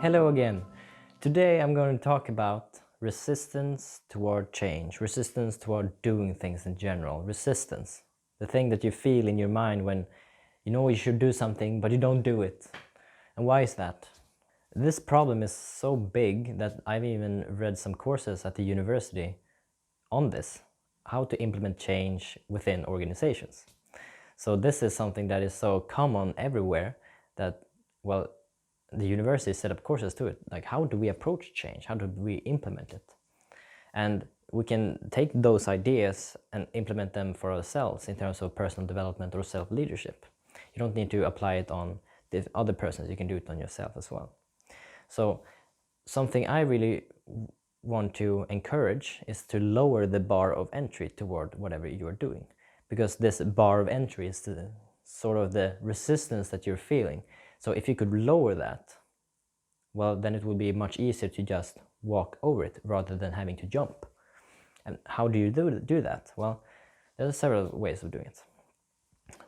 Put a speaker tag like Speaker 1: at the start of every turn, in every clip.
Speaker 1: Hello again. Today I'm going to talk about resistance toward change, resistance toward doing things in general, resistance. The thing that you feel in your mind when you know you should do something but you don't do it. And why is that? This problem is so big that I've even read some courses at the university on this, how to implement change within organizations. So this is something that is so common everywhere that, well, the university set up courses to it. Like, how do we approach change? How do we implement it? And we can take those ideas and implement them for ourselves in terms of personal development or self-leadership. You don't need to apply it on the other persons, you can do it on yourself as well. So something I really want to encourage is to lower the bar of entry toward whatever you're doing. Because this bar of entry is the sort of the resistance that you're feeling. So if you could lower that, well, then it would be much easier to just walk over it rather than having to jump. And how do you do that? Well, there are several ways of doing it.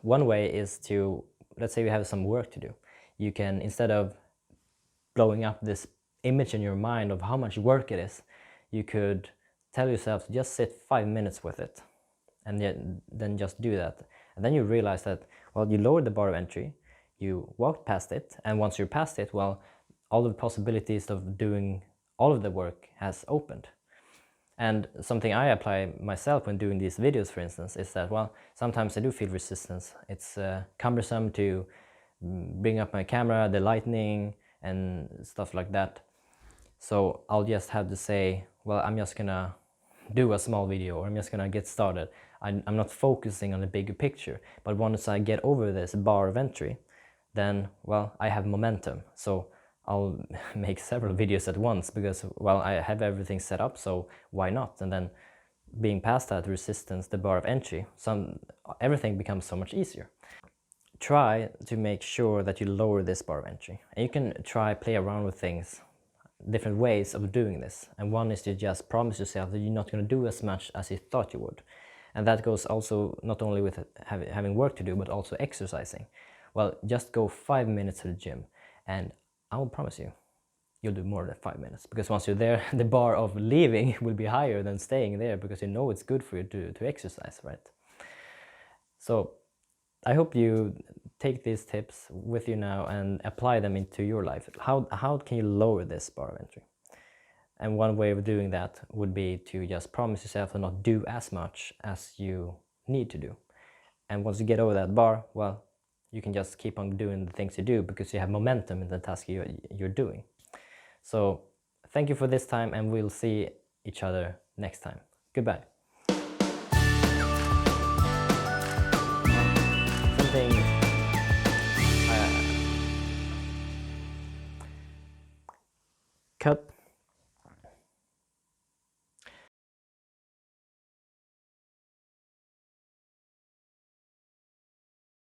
Speaker 1: One way is to, let's say you have some work to do. You can, instead of blowing up this image in your mind of how much work it is, you could tell yourself to just sit 5 minutes with it and then just do that. And then you realize that, well, you lowered the bar of entry, you walked past it, and once you're past it, well, all the possibilities of doing all of the work has opened. And something I apply myself when doing these videos, for instance, is that, well, sometimes I do feel resistance. It's cumbersome to bring up my camera, the lighting, and stuff like that. So I'll just have to say, well, I'm just gonna do a small video, or I'm just gonna get started. I'm not focusing on the bigger picture. But once I get over this bar of entry, then, well, I have momentum. So I'll make several videos at once because, well, I have everything set up, so why not? And then being past that resistance, the bar of entry, everything becomes so much easier. Try to make sure that you lower this bar of entry. And you can play around with things, different ways of doing this. And one is to just promise yourself that you're not going to do as much as you thought you would. And that goes also not only with having work to do, but also exercising. Well, just go 5 minutes to the gym, and I will promise you'll do more than 5 minutes, because once you're there, the bar of leaving will be higher than staying there, because you know it's good for you to exercise, right? So I hope you take these tips with you now and apply them into your life. How can you lower this bar of entry? And one way of doing that would be to just promise yourself to not do as much as you need to do. And once you get over that bar, well, you can just keep on doing the things you do because you have momentum in the task you're doing. So thank you for this time, and we'll see each other next time. Goodbye. Cut.